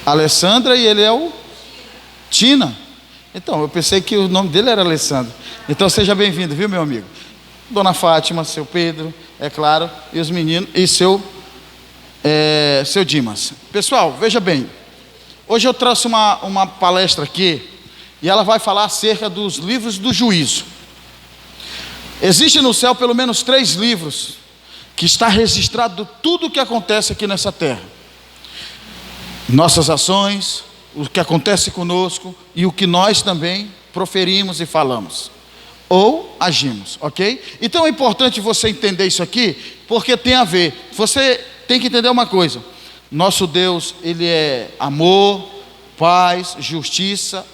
Alessandra e ele é o Tina. Então, eu pensei que o nome dele era Alessandro. Então, seja bem-vindo, viu, meu amigo? Dona Fátima, seu Pedro, é claro, e os meninos, e seu Dimas. Pessoal, veja bem, hoje eu trouxe uma palestra aqui, e ela vai falar acerca dos livros do juízo. Existe no céu pelo menos 3 livros, que está registrado tudo o que acontece aqui nessa terra. Nossas ações, o que acontece conosco, e o que nós também proferimos e falamos, ou agimos, ok? Então é importante você entender isso aqui, porque tem a ver. Você tem que entender uma coisa: nosso Deus, Ele é amor, paz, justiça,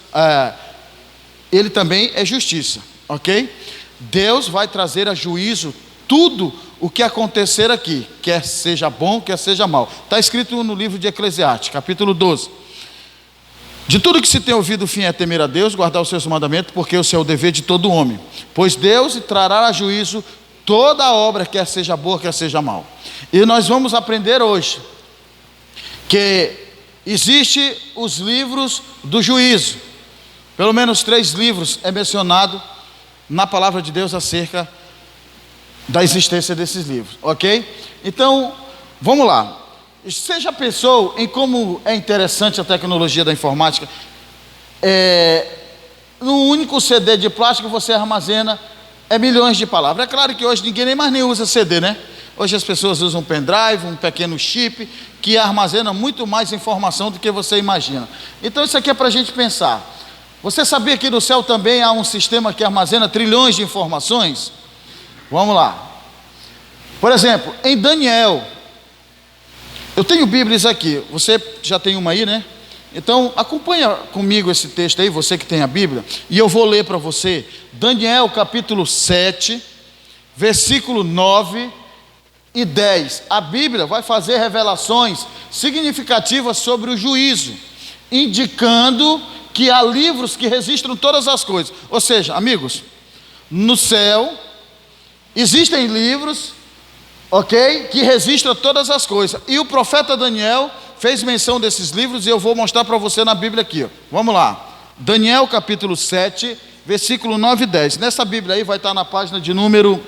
Ele também é justiça, ok? Deus vai trazer a juízo tudo o que acontecer aqui, quer seja bom, quer seja mal. Está escrito no livro de Eclesiastes, capítulo 12. De tudo que se tem ouvido, o fim é temer a Deus, guardar os seus mandamentos, porque esse é o dever de todo homem. Pois Deus trará a juízo toda a obra, quer seja boa, quer seja mal. E nós vamos aprender hoje que existe os livros do juízo. Pelo menos 3 livros é mencionado na palavra de Deus acerca da existência desses livros, ok? Então, vamos lá. Você já pensou em como é interessante a tecnologia da informática? Num único CD de plástico você armazena milhões de palavras. É claro que hoje ninguém nem usa CD, né? Hoje as pessoas usam um pendrive, um pequeno chip, que armazena muito mais informação do que você imagina. Então isso aqui é para a gente pensar. Você sabia que no céu também há um sistema que armazena trilhões de informações? Vamos lá. Por exemplo, em Daniel, eu tenho Bíblias aqui, você já tem uma aí, né? Então acompanha comigo esse texto aí, você que tem a Bíblia, e eu vou ler para você, Daniel capítulo 7, versículo 9 e 10. A Bíblia vai fazer revelações significativas sobre o juízo, indicando que há livros que registram todas as coisas. Ou seja, amigos, no céu existem livros, ok, que registram todas as coisas. E o profeta Daniel fez menção desses livros, e eu vou mostrar para você na Bíblia aqui, ó. Vamos lá, Daniel capítulo 7, versículo 9 e 10. Nessa Bíblia aí vai estar na página de número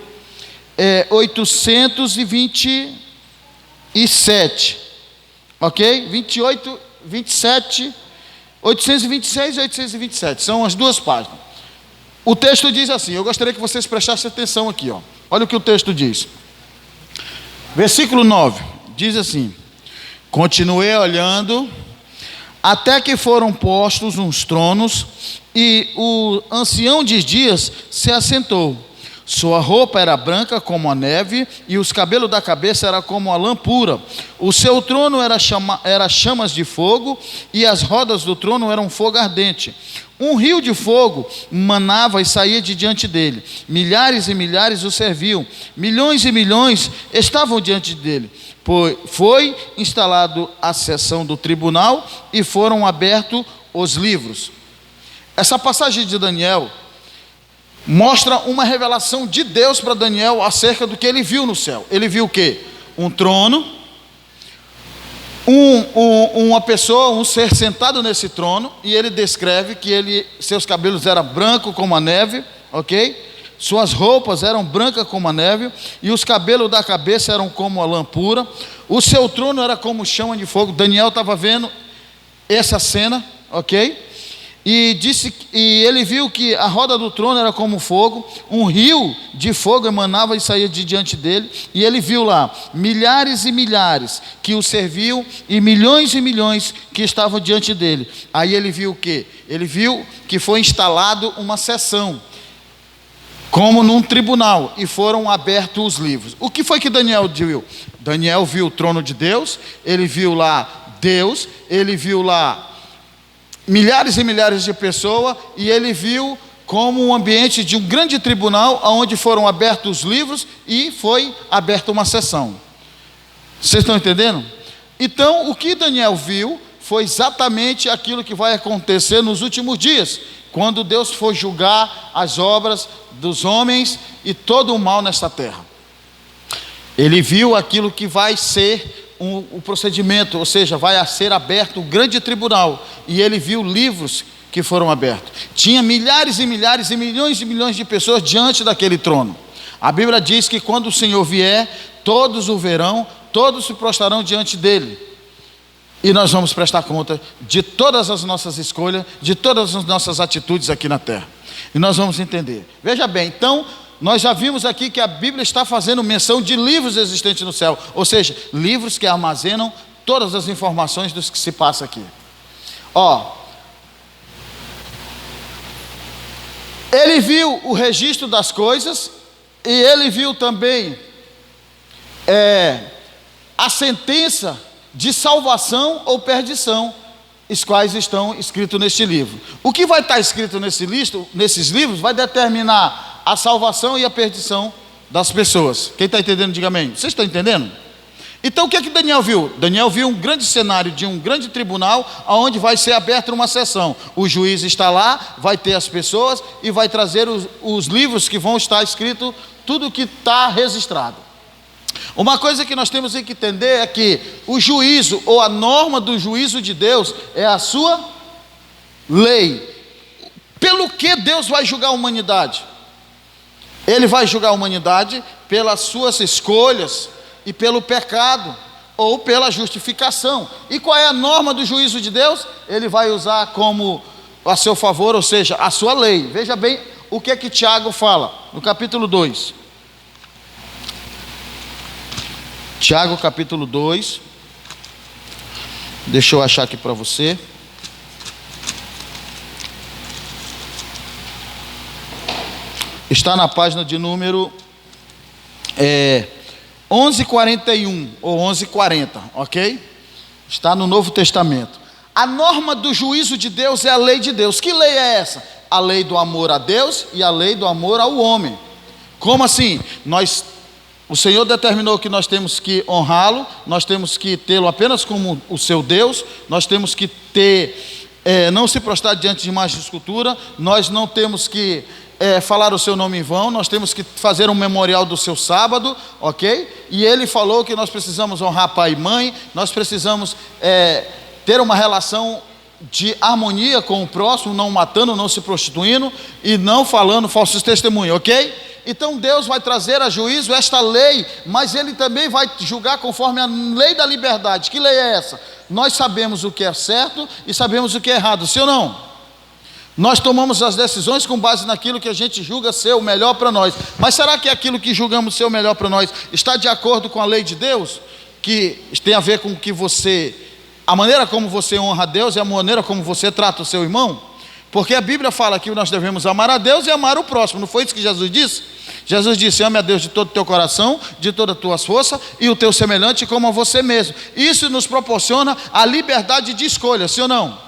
827, ok? 28, 27, 826 e 827, são as 2 páginas. O texto diz assim, eu gostaria que vocês prestassem atenção aqui, ó. Olha o que o texto diz. Versículo 9, diz assim: continuei olhando, até que foram postos uns tronos, e o ancião de dias se assentou. Sua roupa era branca como a neve, e os cabelos da cabeça eram como a lã pura. O seu trono era chamas de fogo, e as rodas do trono eram fogo ardente. Um rio de fogo manava e saía de diante dele. Milhares e milhares o serviam. Milhões e milhões estavam diante dele. Foi instalado a sessão do tribunal e foram abertos os livros. Essa passagem de Daniel mostra uma revelação de Deus para Daniel acerca do que ele viu no céu. Ele viu o quê? Um trono, uma pessoa, um ser sentado nesse trono, e ele descreve que seus cabelos eram brancos como a neve, ok? Suas roupas eram brancas como a neve, e os cabelos da cabeça eram como a lã pura. O seu trono era como chama de fogo. Daniel estava vendo essa cena, ok? E ele viu que a roda do trono era como fogo, um rio de fogo emanava e saía de diante dele, e ele viu lá milhares e milhares que o serviam, e milhões que estavam diante dele. Aí ele viu o quê? Ele viu que foi instalado uma sessão, como num tribunal, e foram abertos os livros. O que foi que Daniel viu? Daniel viu o trono de Deus, ele viu lá Deus, ele viu lá milhares e milhares de pessoas, e ele viu como um ambiente de um grande tribunal, onde foram abertos os livros e foi aberta uma sessão. Vocês estão entendendo? Então, o que Daniel viu foi exatamente aquilo que vai acontecer nos últimos dias, quando Deus for julgar as obras dos homens e todo o mal nesta terra. Ele viu aquilo que vai ser o procedimento, ou seja, vai ser aberto o grande tribunal, e ele viu livros que foram abertos. Tinha milhares e milhares e milhões de pessoas diante daquele trono. A Bíblia diz que quando o Senhor vier, todos o verão, todos se prostrarão diante dele. E nós vamos prestar conta de todas as nossas escolhas, de todas as nossas atitudes aqui na terra. E nós vamos entender. Veja bem, então, nós já vimos aqui que a Bíblia está fazendo menção de livros existentes no céu. Ou seja, livros que armazenam todas as informações dos que se passa aqui. Ele viu o registro das coisas, e ele viu também a sentença de salvação ou perdição, os quais estão escritos neste livro. O que vai estar escrito nesses livros vai determinar a salvação e a perdição das pessoas. Quem está entendendo, diga amém. Vocês estão entendendo? Então o que Daniel viu? Daniel viu um grande cenário de um grande tribunal, onde vai ser aberta uma sessão. O juiz está lá, vai ter as pessoas e vai trazer os livros que vão estar escritos, tudo que está registrado. Uma coisa que nós temos que entender é que o juízo, ou a norma do juízo de Deus, é a sua lei. Pelo que Deus vai julgar a humanidade? Ele vai julgar a humanidade pelas suas escolhas e pelo pecado, ou pela justificação. E qual é a norma do juízo de Deus? Ele vai usar como a seu favor, ou seja, a sua lei. Veja bem o que Tiago fala, no capítulo 2. Tiago capítulo 2. Deixa eu achar aqui para você. Está na página de número 1141 ou 1140, ok? Está no Novo Testamento. A norma do juízo de Deus é a lei de Deus. Que lei é essa? A lei do amor a Deus e a lei do amor ao homem. Como assim? O Senhor determinou que nós temos que honrá-lo, nós temos que tê-lo apenas como o seu Deus, nós temos que não se prostrar diante de imagens de escultura, nós não temos que falar o seu nome em vão, nós temos que fazer um memorial do seu sábado, ok? E ele falou que nós precisamos honrar pai e mãe, nós precisamos ter uma relação de harmonia com o próximo, não matando, não se prostituindo e não falando falsos testemunhos, ok? Então Deus vai trazer a juízo esta lei, mas Ele também vai julgar conforme a lei da liberdade. Que lei é essa? Nós sabemos o que é certo e sabemos o que é errado, sim ou não? Nós tomamos as decisões com base naquilo que a gente julga ser o melhor para nós. Mas será que aquilo que julgamos ser o melhor para nós está de acordo com a lei de Deus? Que tem a ver com que a maneira como você honra a Deus e a maneira como você trata o seu irmão? Porque a Bíblia fala que nós devemos amar a Deus e amar o próximo. Não foi isso que Jesus disse? Jesus disse: ame a Deus de todo o teu coração, de toda a tua força, e o teu semelhante como a você mesmo. Isso nos proporciona a liberdade de escolha, sim ou não?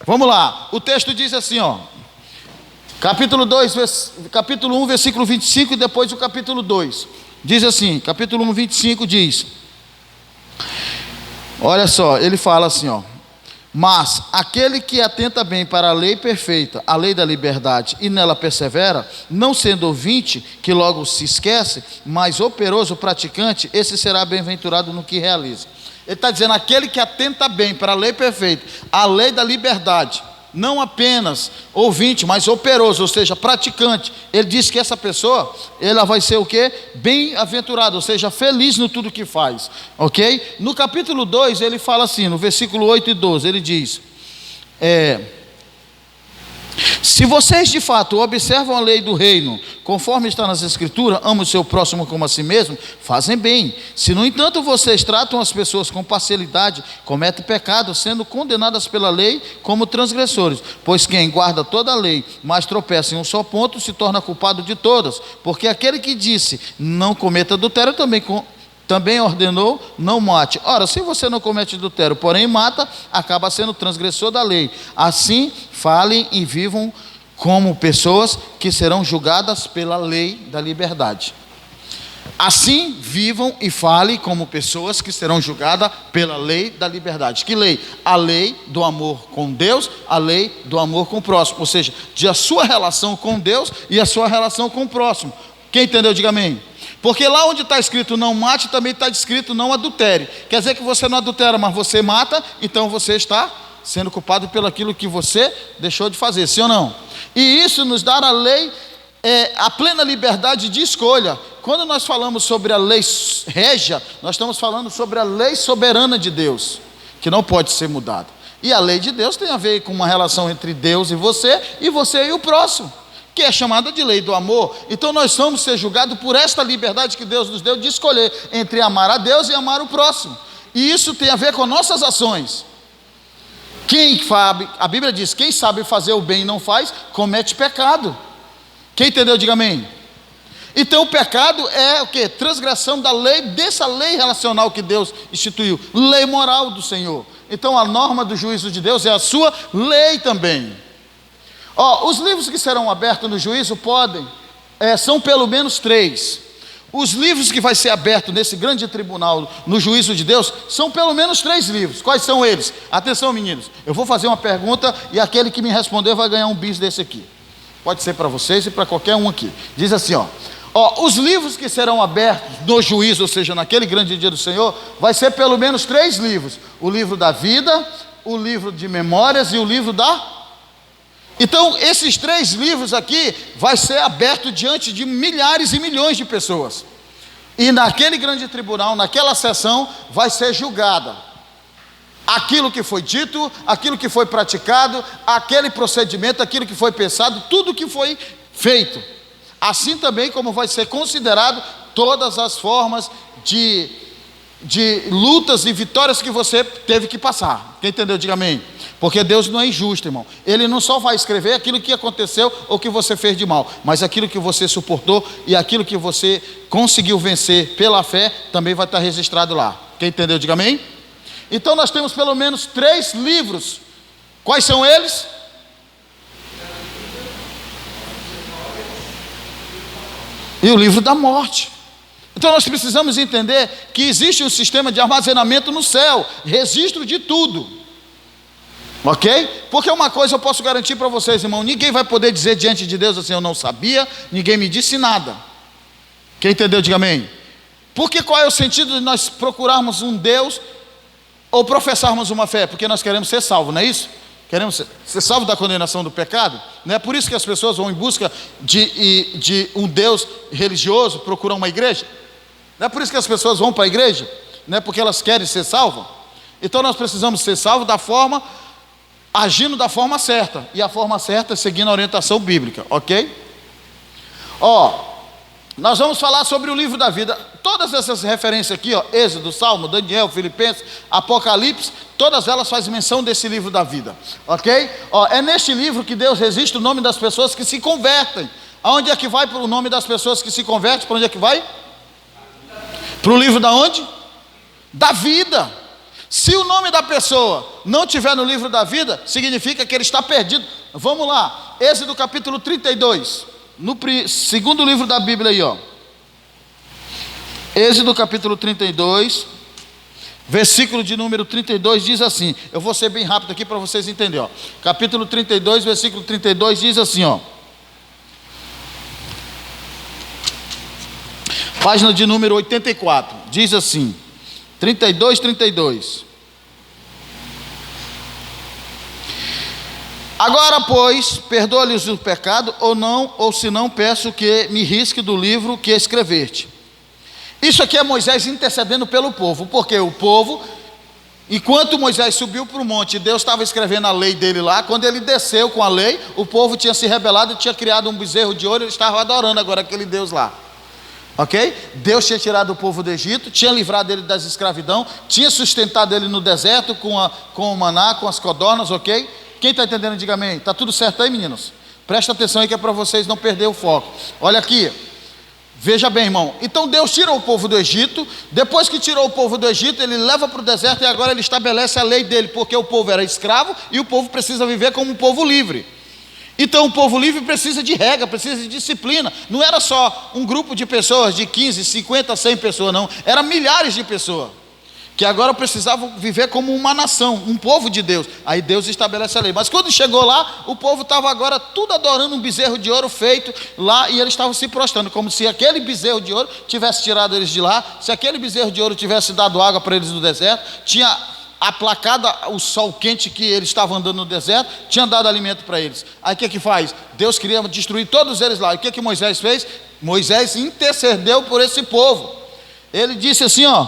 Vamos lá, o texto diz assim, capítulo 1, versículo 25, e depois o capítulo 2. Diz assim, capítulo 1, 25 diz, olha só, ele fala assim, mas aquele que atenta bem para a lei perfeita, a lei da liberdade, e nela persevera, não sendo ouvinte, que logo se esquece, mas operoso praticante, esse será bem-aventurado no que realiza. Ele está dizendo, aquele que atenta bem para a lei perfeita, a lei da liberdade, não apenas ouvinte, mas operoso, ou seja, praticante. Ele diz que essa pessoa, ela vai ser o quê? Bem-aventurada, ou seja, feliz no tudo que faz, ok? No capítulo 2, ele fala assim, no versículo 8 e 12, ele diz, se vocês de fato observam a lei do reino, conforme está nas escrituras, ame o seu próximo como a si mesmo, fazem bem. Se no entanto vocês tratam as pessoas com parcialidade, cometem pecado, sendo condenadas pela lei como transgressores. Pois quem guarda toda a lei, mas tropeça em um só ponto, se torna culpado de todas. Porque aquele que disse, não cometa adultério, também ordenou, não mate. Ora, se você não comete adultério, porém mata, acaba sendo transgressor da lei. Assim, falem e vivam como pessoas que serão julgadas pela lei da liberdade. Assim, vivam e falem como pessoas que serão julgadas pela lei da liberdade. Que lei? A lei do amor com Deus, a lei do amor com o próximo. Ou seja, de a sua relação com Deus e a sua relação com o próximo. Quem entendeu, diga amém. Porque lá onde está escrito não mate, também está escrito não adultere. Quer dizer que você não adultera, mas você mata, então você está sendo culpado pelo aquilo que você deixou de fazer, sim ou não? E isso nos dá a lei, a plena liberdade de escolha. Quando nós falamos sobre a lei régia, nós estamos falando sobre a lei soberana de Deus, que não pode ser mudada. E a lei de Deus tem a ver com uma relação entre Deus e você e o próximo, que é chamada de lei do amor. Então nós vamos ser julgados por esta liberdade que Deus nos deu de escolher entre amar a Deus e amar o próximo. E isso tem a ver com nossas ações. A Bíblia diz, quem sabe fazer o bem e não faz, comete pecado. Quem entendeu, diga amém. Então o pecado é o quê? Transgressão da lei, dessa lei relacional que Deus instituiu, lei moral do Senhor. Então a norma do juízo de Deus é a sua lei também. Os livros que serão abertos no juízo são pelo menos 3. Os livros que vai ser aberto nesse grande tribunal, no juízo de Deus, são pelo menos 3 livros. Quais são eles? Atenção, meninos, eu vou fazer uma pergunta e aquele que me responder vai ganhar um bis desse aqui. Pode ser para vocês e para qualquer um aqui. Diz assim, os livros que serão abertos no juízo, ou seja, naquele grande dia do Senhor, vai ser pelo menos 3 livros. O livro da vida, o livro de memórias e o livro Então, esses 3 livros aqui vai ser aberto diante de milhares e milhões de pessoas. E naquele grande tribunal, naquela sessão, vai ser julgada aquilo que foi dito, aquilo que foi praticado, aquele procedimento, aquilo que foi pensado, tudo que foi feito. Assim também como vai ser considerado todas as formas de lutas e vitórias que você teve que passar. Quem entendeu, diga amém. Porque Deus não é injusto, irmão. Ele não só vai escrever aquilo que aconteceu ou que você fez de mal, mas aquilo que você suportou e aquilo que você conseguiu vencer pela fé também vai estar registrado lá. Quem entendeu, diga amém. Então nós temos pelo menos 3 livros. Quais são eles? E o livro da morte. Então nós precisamos entender que existe um sistema de armazenamento no céu, registro de tudo. Ok? Porque uma coisa eu posso garantir para vocês, irmão: ninguém vai poder dizer diante de Deus assim, eu não sabia, ninguém me disse nada. Quem entendeu, diga amém. Porque qual é o sentido de nós procurarmos um Deus ou professarmos uma fé? Porque nós queremos ser salvos, não é isso? Queremos ser salvos da condenação do pecado. Não é por isso que as pessoas vão em busca de um Deus religioso, procuram uma igreja. Não é por isso que as pessoas vão para a igreja. Não é porque elas querem ser salvas. Então nós precisamos ser salvos agindo da forma certa. E a forma certa é seguindo a orientação bíblica, ok? Nós vamos falar sobre o livro da vida. Todas essas referências aqui, Êxodo, Salmo, Daniel, Filipenses, Apocalipse, todas elas fazem menção desse livro da vida, ok? É neste livro que Deus registra o nome das pessoas que se convertem. Aonde é que vai para o nome das pessoas que se convertem? Para onde é que vai? Para o livro da onde? Da vida. Se o nome da pessoa não estiver no livro da vida, significa que ele está perdido. Vamos lá, Êxodo capítulo 32, no segundo livro da Bíblia aí, Êxodo capítulo 32, versículo de número 32 diz assim, eu vou ser bem rápido aqui para vocês entenderem, capítulo 32, versículo 32 diz assim, página de número 84, diz assim, 32. Agora, pois, perdoa-lhes o pecado, ou se não, peço que me risque do livro que escreveste. Isso aqui é Moisés intercedendo pelo povo, porque o povo, enquanto Moisés subiu para o monte, Deus estava escrevendo a lei dele lá, quando ele desceu com a lei, o povo tinha se rebelado, tinha criado um bezerro de ouro, ele estava adorando agora aquele Deus lá. Ok? Deus tinha tirado o povo do Egito, tinha livrado ele das escravidão, tinha sustentado ele no deserto com o maná, com as codornas, ok? Quem está entendendo, diga amém. Está tudo certo aí, meninos? Presta atenção aí que é para vocês não perder o foco. Olha aqui, veja bem, irmão. Então Deus tirou o povo do Egito. Depois que tirou o povo do Egito, ele leva para o deserto e agora ele estabelece a lei dele, porque o povo era escravo e o povo precisa viver como um povo livre. Então o povo livre precisa de regra, precisa de disciplina. Não era só um grupo de pessoas de 15, 50, 100 pessoas, não. Era milhares de pessoas que agora precisavam viver como uma nação, um povo de Deus. Aí Deus estabelece a lei. Mas quando chegou lá, o povo estava agora tudo adorando um bezerro de ouro feito lá, e eles estavam se prostrando, como se aquele bezerro de ouro tivesse tirado eles de lá, se aquele bezerro de ouro tivesse dado água para eles no deserto, tinha aplacado o sol quente que eles estavam andando no deserto, tinha dado alimento para eles. Aí o que faz? Deus queria destruir todos eles lá. E o que Moisés fez? Moisés intercedeu por esse povo. Ele disse assim, ó: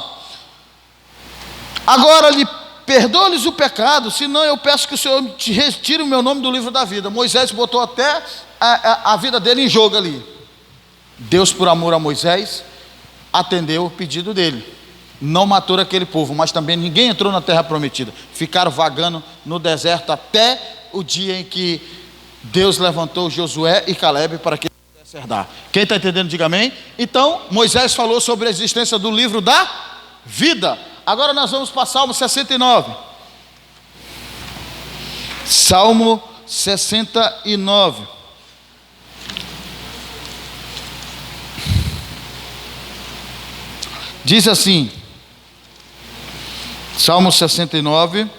agora lhe perdoa-lhes o pecado, senão eu peço que o Senhor te retire o meu nome do livro da vida. Moisés botou até a vida dele em jogo ali. Deus, por amor a Moisés, atendeu o pedido dele. Não matou aquele povo, mas também ninguém entrou na terra prometida. Ficaram vagando no deserto até o dia em que Deus levantou Josué e Caleb para que eles pudessem herdar. Quem está entendendo, diga amém. Então, Moisés falou sobre a existência do livro da vida. Agora nós vamos para Salmo 69. Salmo 69. Diz assim, Salmo 69,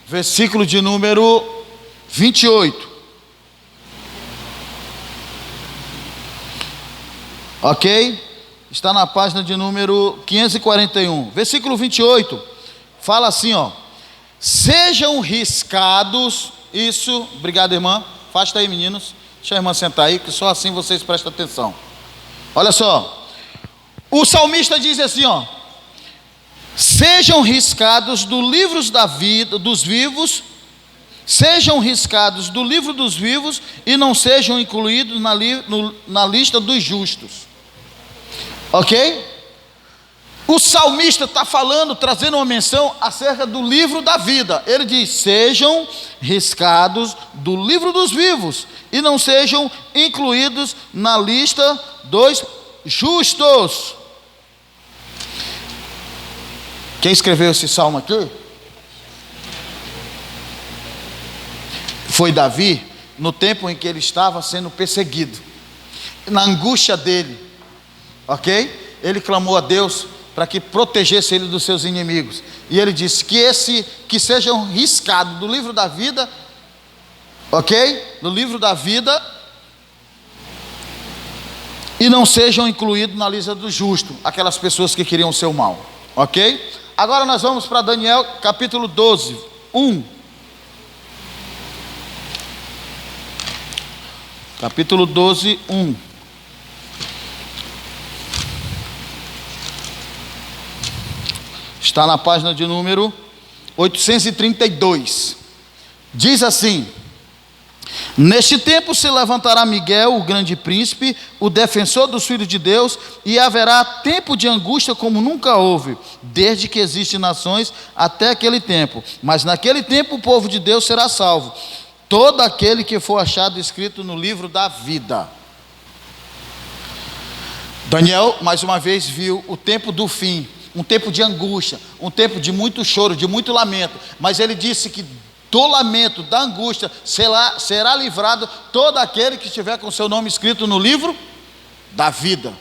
versículo de número 28. Ok? Está na página de número 541. Versículo 28. Fala assim, ó: sejam riscados. Isso, obrigado, irmã. Afasta aí, meninos. Deixa a irmã sentar aí, que só assim vocês prestam atenção. Olha só. O salmista diz assim, ó: sejam riscados do livro da vida dos vivos, sejam riscados do livro dos vivos e não sejam incluídos na lista dos justos. Ok? O salmista está falando, trazendo uma menção acerca do livro da vida. Ele diz: sejam riscados do livro dos vivos e não sejam incluídos na lista dos justos. Quem escreveu esse salmo aqui? Foi Davi, no tempo em que ele estava sendo perseguido, na angústia dele, ok? Ele clamou a Deus para que protegesse ele dos seus inimigos, e ele disse que sejam riscados do livro da vida, ok? Do livro da vida, e não sejam incluídos na lista do justo, aquelas pessoas que queriam o seu mal, ok? Agora nós vamos para Daniel capítulo 12, 1. Capítulo 12, 1. Está na página de número 832. Diz assim: neste tempo se levantará Miguel, o grande príncipe, o defensor dos filhos de Deus, e haverá tempo de angústia como nunca houve, desde que existem nações até aquele tempo. Mas naquele tempo o povo de Deus será salvo, todo aquele que for achado escrito no livro da vida. Daniel, mais uma vez, viu o tempo do fim, um tempo de angústia, um tempo de muito choro, de muito lamento, mas ele disse que do lamento, da angústia, será livrado todo aquele que estiver com seu nome escrito no livro da vida.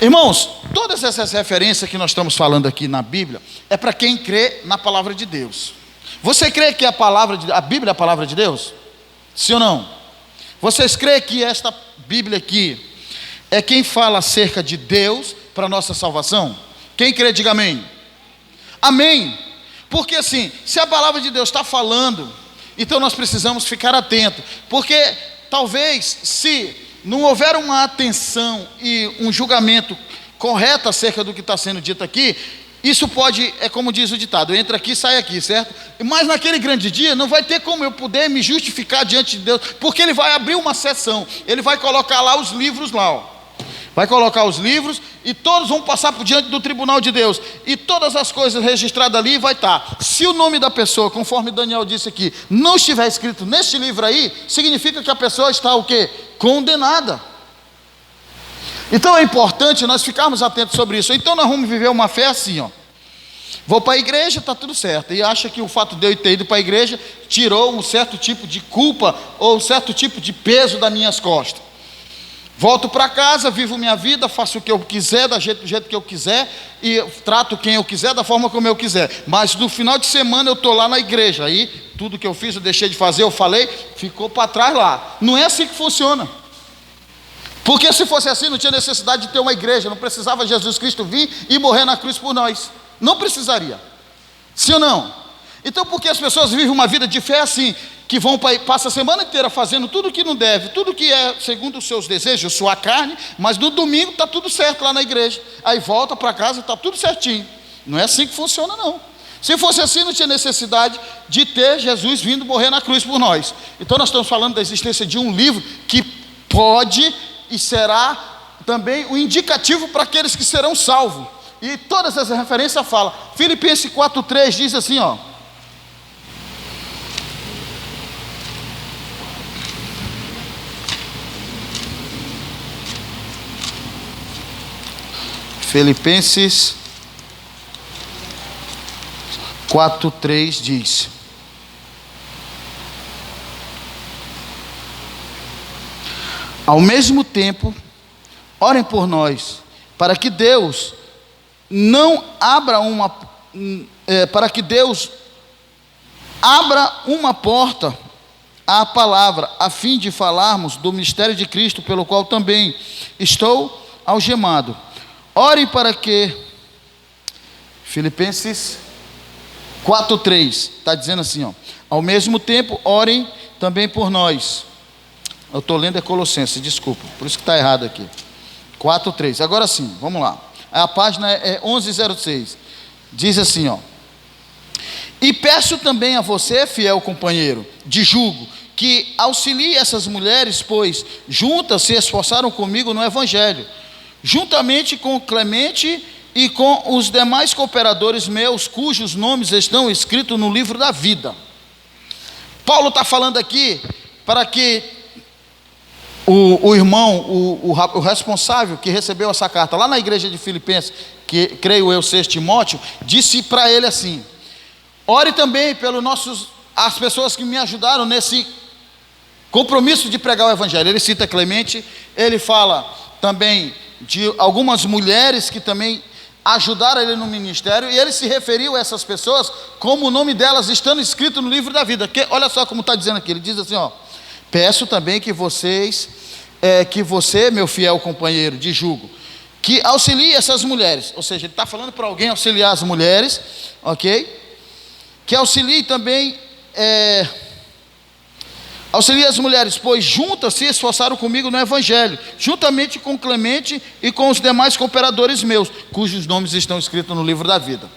Irmãos, todas essas referências que nós estamos falando aqui na Bíblia é para quem crê na palavra de Deus. Você crê que a Bíblia é a palavra de Deus? Sim ou não? Vocês creem que esta Bíblia aqui é quem fala acerca de Deus para a nossa salvação? Quem crê, diga amém. Amém. Porque assim, se a palavra de Deus está falando, então nós precisamos ficar atentos, porque talvez se não houver uma atenção e um julgamento correto acerca do que está sendo dito aqui, isso pode, é como diz o ditado, entra aqui, sai aqui, certo? Mas naquele grande dia não vai ter como eu poder me justificar diante de Deus, porque ele vai abrir uma sessão, ele vai colocar lá os livros lá, ó. Vai colocar os livros e todos vão passar por diante do tribunal de Deus, e todas as coisas registradas ali vai estar. Se o nome da pessoa, conforme Daniel disse aqui, não estiver escrito neste livro aí, significa que a pessoa está o quê? Condenada. Então é importante nós ficarmos atentos sobre isso. Então nós vamos viver uma fé assim, ó. Vou para a igreja, está tudo certo, e acha que o fato de eu ter ido para a igreja tirou um certo tipo de culpa ou um certo tipo de peso das minhas costas. Volto para casa, vivo minha vida, faço o que eu quiser, do jeito que eu quiser, e trato quem eu quiser, da forma como eu quiser. Mas no final de semana eu estou lá na igreja, aí tudo que eu fiz, eu deixei de fazer, eu falei, ficou para trás lá. Não é assim que funciona. Porque se fosse assim, não tinha necessidade de ter uma igreja, não precisava Jesus Cristo vir e morrer na cruz por nós. Não precisaria. Sim ou não? Então por que as pessoas vivem uma vida de fé assim, que passa a semana inteira fazendo tudo que não deve, tudo que é segundo os seus desejos, sua carne, mas no domingo está tudo certo lá na igreja, aí volta para casa e está tudo certinho? Não é assim que funciona, não. Se fosse assim, não tinha necessidade de ter Jesus vindo morrer na cruz por nós. Então nós estamos falando da existência de um livro que pode e será também um indicativo para aqueles que serão salvos. E todas as referências falam. Filipenses 4,3 diz assim, ó. Filipenses 4,3 diz: ao mesmo tempo, orem por nós, para que Deus abra uma porta à palavra, a fim de falarmos do mistério de Cristo, pelo qual também estou algemado. Orem para que, Filipenses 4,3, está dizendo assim, ó, ao mesmo tempo, orem também por nós. Eu estou lendo Colossenses, desculpa, por isso que está errado aqui. 4,3, agora sim, vamos lá. A página é 1106, diz assim, ó. E peço também a você, fiel companheiro de jugo, que auxilie essas mulheres, pois juntas se esforçaram comigo no Evangelho, juntamente com Clemente e com os demais cooperadores meus, cujos nomes estão escritos no livro da vida. Paulo está falando aqui para que o irmão, o responsável que recebeu essa carta lá na igreja de Filipenses, que creio eu seja Timóteo, disse para ele assim: ore também pelos as pessoas que me ajudaram nesse compromisso de pregar o Evangelho. Ele cita Clemente, ele fala também de algumas mulheres que também ajudaram ele no ministério, e ele se referiu a essas pessoas como o nome delas estando escrito no livro da vida. Olha só como está dizendo aqui, ele diz assim, ó: peço também que você, meu fiel companheiro de jugo, que auxilie essas mulheres. Ou seja, ele está falando para alguém auxiliar as mulheres, ok? Que auxilie também, auxilie as mulheres, pois juntas se esforçaram comigo no Evangelho, juntamente com Clemente e com os demais cooperadores meus, cujos nomes estão escritos no livro da vida.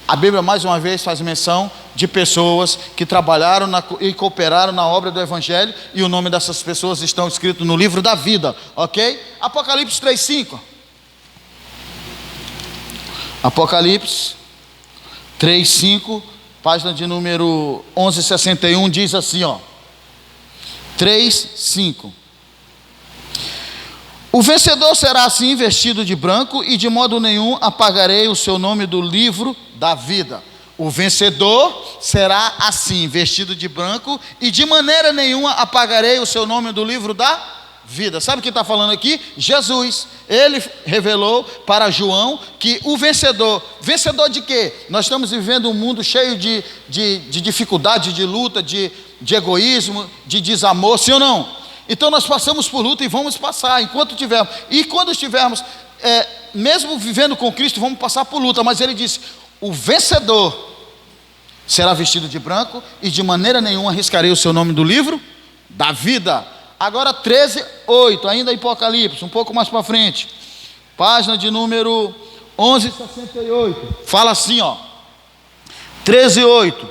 A Bíblia mais uma vez faz menção de pessoas que trabalharam e cooperaram na obra do Evangelho, e o nome dessas pessoas estão escritos no livro da vida, ok? Apocalipse 3,5. Apocalipse 3,5, página de número 1161, diz assim, ó. 3,5. O vencedor será assim vestido de branco, e de modo nenhum apagarei o seu nome do livro da vida. O vencedor será assim vestido de branco, e de maneira nenhuma apagarei o seu nome do livro da vida. Sabe quem está falando aqui? Jesus. Ele revelou para João que o vencedor de quê? Nós estamos vivendo um mundo cheio de dificuldade, de luta, de egoísmo, de desamor, sim ou não? Então nós passamos por luta e vamos passar enquanto tivermos. E quando estivermos, mesmo vivendo com Cristo, vamos passar por luta. Mas ele disse: o vencedor será vestido de branco, e de maneira nenhuma arriscarei o seu nome do livro da vida. Agora 13:8, ainda Apocalipse, um pouco mais para frente, página de número 1168, fala assim, ó, 13:8,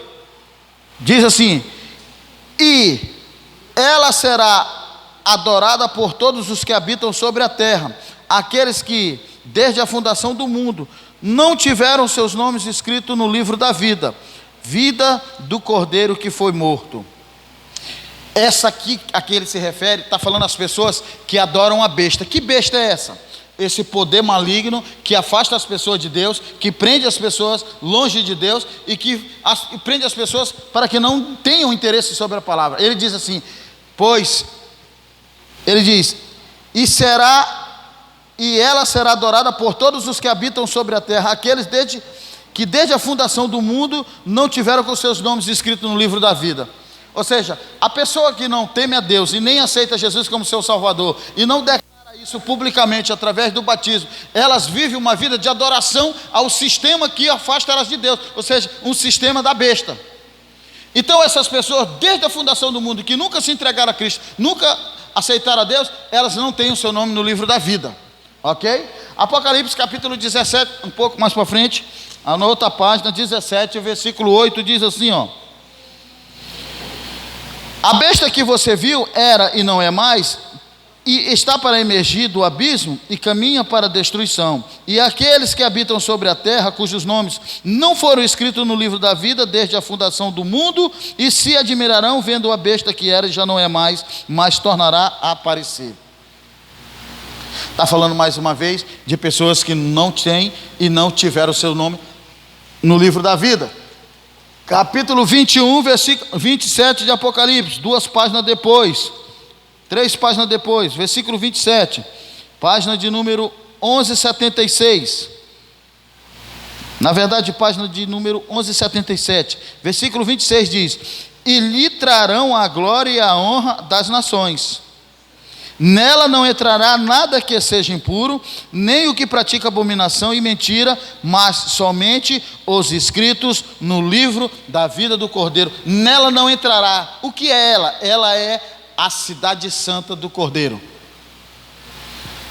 diz assim: e ela será adorada por todos os que habitam sobre a terra, aqueles que desde a fundação do mundo não tiveram seus nomes escritos no livro da vida, vida do Cordeiro que foi morto. Essa aqui, a que ele se refere, está falando às pessoas que adoram a besta. Que besta é essa? Esse poder maligno que afasta as pessoas de Deus, que prende as pessoas longe de Deus, e que prende as pessoas para que não tenham interesse sobre a palavra. Ele diz assim, ele diz: e ela será adorada por todos os que habitam sobre a terra, aqueles que desde a fundação do mundo não tiveram com seus nomes escritos no livro da vida. Ou seja, a pessoa que não teme a Deus e nem aceita Jesus como seu Salvador e não declara isso publicamente através do batismo, elas vivem uma vida de adoração ao sistema que afasta elas de Deus, ou seja, um sistema da besta. Então essas pessoas, desde a fundação do mundo, que nunca se entregaram a Cristo, nunca aceitaram a Deus, elas não têm o seu nome no livro da vida, ok? Apocalipse capítulo 17, um pouco mais para frente, na outra página, 17, versículo 8, diz assim, ó: a besta que você viu era e não é mais, e está para emergir do abismo e caminha para a destruição. E aqueles que habitam sobre a terra, cujos nomes não foram escritos no livro da vida desde a fundação do mundo, e se admirarão vendo a besta que era e já não é mais, mas tornará a aparecer. Está falando mais uma vez de pessoas que não têm e não tiveram o seu nome no livro da vida. Capítulo 21, versículo 27 de Apocalipse, 2 páginas depois, 3 páginas depois, versículo 27, página de número 1176. Na verdade, página de número 1177, versículo 26 diz: e lhe trarão a glória e a honra das nações. Nela não entrará nada que seja impuro, nem o que pratica abominação e mentira, mas somente os inscritos no livro da vida do Cordeiro. Nela não entrará. O que é ela? Ela é a cidade santa do Cordeiro.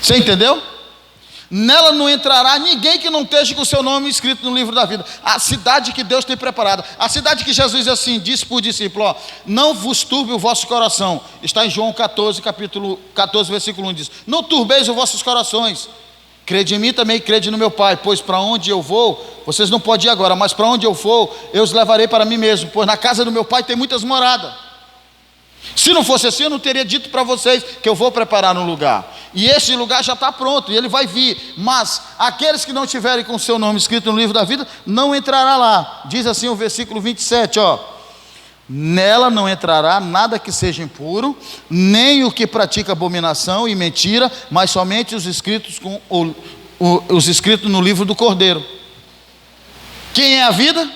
Você entendeu? Nela não entrará ninguém que não esteja com o seu nome escrito no livro da vida. A cidade que Deus tem preparada, a cidade que Jesus assim disse para o discípulo, ó: não vos turbe o vosso coração. Está em João 14, capítulo 14, versículo 1, diz: não turbeis os vossos corações, crede em mim também, crede no meu Pai, pois para onde eu vou, vocês não podem ir agora, mas para onde eu for, eu os levarei para mim mesmo, pois na casa do meu Pai tem muitas moradas. Se não fosse assim, eu não teria dito para vocês que eu vou preparar um lugar, e esse lugar já está pronto, e ele vai vir, mas aqueles que não tiverem com o seu nome escrito no livro da vida, não entrará lá. Diz assim o versículo 27, ó: nela não entrará nada que seja impuro, nem o que pratica abominação e mentira, mas somente os escritos, os escritos no livro do Cordeiro. Quem é a vida?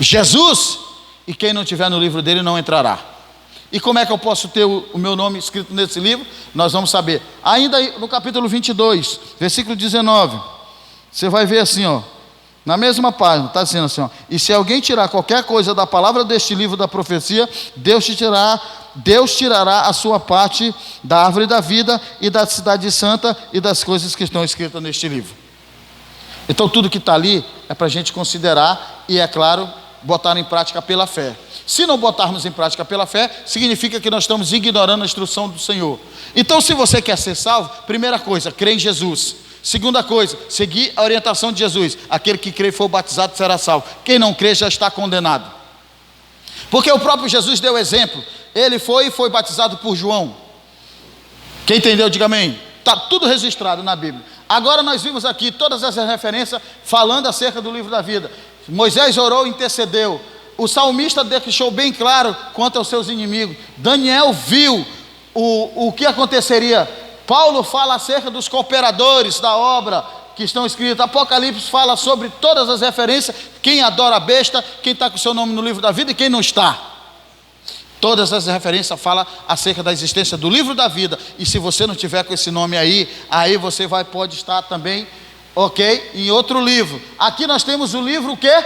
Jesus. E quem não tiver no livro dele não entrará. E como é que eu posso ter o meu nome escrito nesse livro? Nós vamos saber. Ainda no capítulo 22, versículo 19, você vai ver assim, ó, na mesma página, está dizendo assim, ó: e se alguém tirar qualquer coisa da palavra deste livro da profecia, Deus tirará a sua parte da árvore da vida e da cidade santa e das coisas que estão escritas neste livro. Então tudo que está ali é para a gente considerar e, é claro, botar em prática pela fé. Se não botarmos em prática pela fé, significa que nós estamos ignorando a instrução do Senhor. Então, se você quer ser salvo, primeira coisa, crê em Jesus. Segunda coisa, seguir a orientação de Jesus. Aquele que crê e for batizado será salvo. Quem não crê já está condenado. Porque o próprio Jesus deu exemplo. Ele foi batizado por João. Quem entendeu, diga amém. Está tudo registrado na Bíblia. Agora nós vimos aqui todas essas referências falando acerca do livro da vida. Moisés orou e intercedeu. O salmista deixou bem claro quanto aos seus inimigos. Daniel viu o que aconteceria. Paulo fala acerca dos cooperadores da obra que estão escritos. Apocalipse fala sobre todas as referências. Quem adora a besta, quem está com o seu nome no livro da vida e quem não está. Todas as referências falam acerca da existência do livro da vida. E se você não tiver com esse nome aí você pode estar também, ok, em outro livro. Aqui nós temos o livro o quê?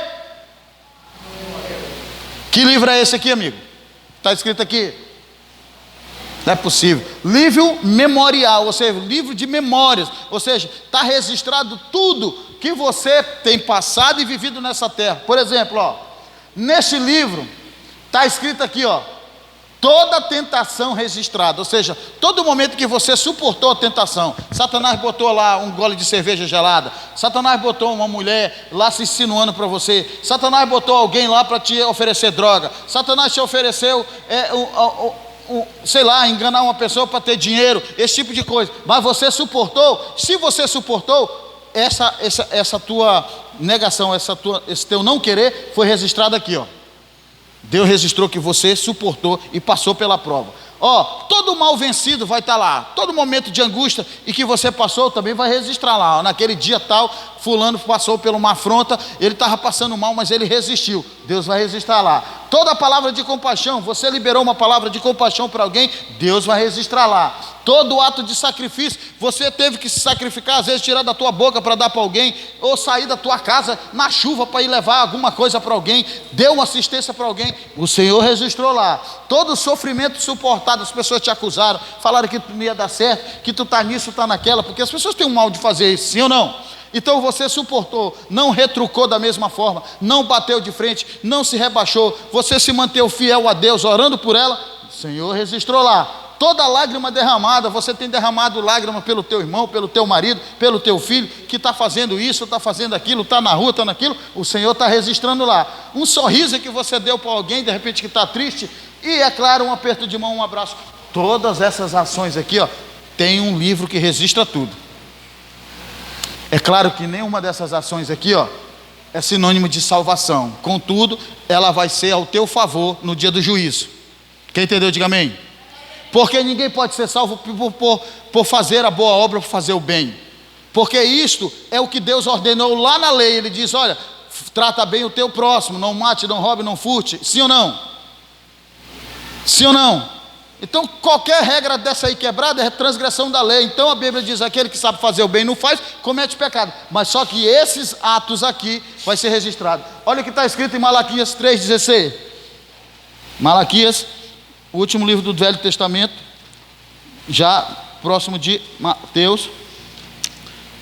Que livro é esse aqui, amigo? Está escrito aqui? Não é possível. Livro memorial, ou seja, livro de memórias. Ou seja, está registrado tudo que você tem passado e vivido nessa terra. Por exemplo, ó, neste livro está escrito aqui, ó: toda tentação registrada, ou seja, todo momento que você suportou a tentação. Satanás botou lá um gole de cerveja gelada, Satanás botou uma mulher lá se insinuando para você, Satanás botou alguém lá para te oferecer droga, Satanás te ofereceu, sei lá, enganar uma pessoa para ter dinheiro, esse tipo de coisa, mas você suportou. Se você suportou, essa tua negação, esse teu não querer foi registrado aqui, ó. Deus registrou que você suportou e passou pela prova. Ó, todo mal vencido vai estar lá. Todo momento de angústia e que você passou também vai registrar lá. Ó, naquele dia tal, fulano passou por uma afronta, ele estava passando mal, mas ele resistiu. Deus vai registrar lá. Toda palavra de compaixão, você liberou uma palavra de compaixão para alguém, Deus vai registrar lá. Todo ato de sacrifício, você teve que se sacrificar, às vezes tirar da tua boca para dar para alguém, ou sair da tua casa na chuva para ir levar alguma coisa para alguém, deu uma assistência para alguém, o Senhor registrou lá. Todo sofrimento suportado, as pessoas te acusaram, falaram que tu não ia dar certo, que tu está nisso, está naquela, porque as pessoas têm um mal de fazer isso, sim ou não? Então você suportou, não retrucou da mesma forma, não bateu de frente, não se rebaixou, você se manteve fiel a Deus, orando por ela, o Senhor registrou lá. Toda lágrima derramada, você tem derramado lágrima pelo teu irmão, pelo teu marido, pelo teu filho, que está fazendo isso, está fazendo aquilo, está na rua, está naquilo, o Senhor está registrando lá. Um sorriso que você deu para alguém, de repente que está triste, e é claro, um aperto de mão, um abraço. Todas essas ações aqui, ó, tem um livro que registra tudo. É claro que nenhuma dessas ações aqui, ó, é sinônimo de salvação. Contudo, ela vai ser ao teu favor no dia do juízo. Quem entendeu, diga amém. Porque ninguém pode ser salvo por fazer a boa obra, por fazer o bem. Porque isto é o que Deus ordenou lá na lei. Ele diz, olha, trata bem o teu próximo, não mate, não roube, não furte. Sim ou não? Sim ou não? Então qualquer regra dessa aí quebrada é transgressão da lei. Então a Bíblia diz, aquele que sabe fazer o bem e não faz, comete pecado. Mas só que esses atos aqui vai ser registrado. Olha o que está escrito em Malaquias 3,16. Malaquias, o último livro do Velho Testamento, já próximo de Mateus.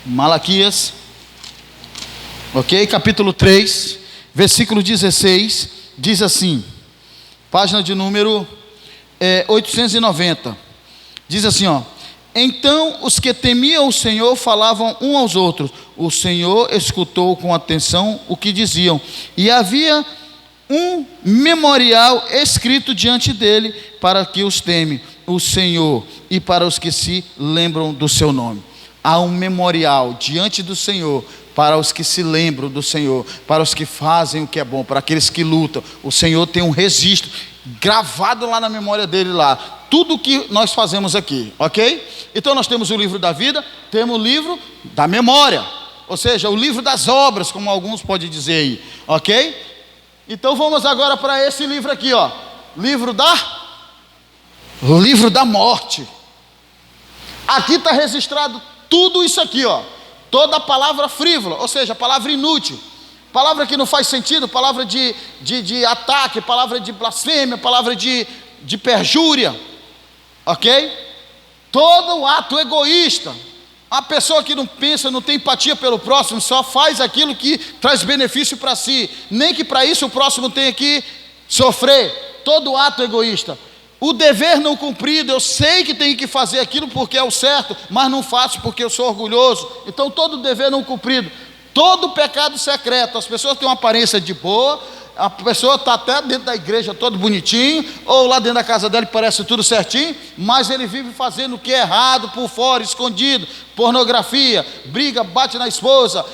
Malaquias, ok? Capítulo 3, versículo 16, diz assim, página de número 890, diz assim, ó: então os que temiam o Senhor falavam uns aos outros, o Senhor escutou com atenção o que diziam, e havia um memorial escrito diante dele para que os teme o Senhor e para os que se lembram do seu nome. Há um memorial diante do Senhor para os que se lembram do Senhor, para os que fazem o que é bom, para aqueles que lutam. O Senhor tem um registro gravado lá na memória dele lá, tudo que nós fazemos aqui, ok? Então nós temos o livro da vida, temos o livro da memória, ou seja, o livro das obras, como alguns podem dizer aí, ok? Então vamos agora para esse livro aqui, ó, livro da morte. Aqui está registrado tudo isso aqui, ó, toda a palavra frívola, ou seja, palavra inútil, palavra que não faz sentido, palavra de ataque, palavra de blasfêmia, palavra de perjúria, ok? Todo ato egoísta, a pessoa que não pensa, não tem empatia pelo próximo, só faz aquilo que traz benefício para si, nem que para isso o próximo tenha que sofrer. Todo ato egoísta, o dever não cumprido, eu sei que tenho que fazer aquilo porque é o certo, mas não faço porque eu sou orgulhoso. Então todo dever não cumprido, todo pecado secreto, as pessoas têm uma aparência de boa, a pessoa está até dentro da igreja todo bonitinho, ou lá dentro da casa dela parece tudo certinho, mas ele vive fazendo o que é errado por fora, escondido, pornografia, briga, bate na esposa,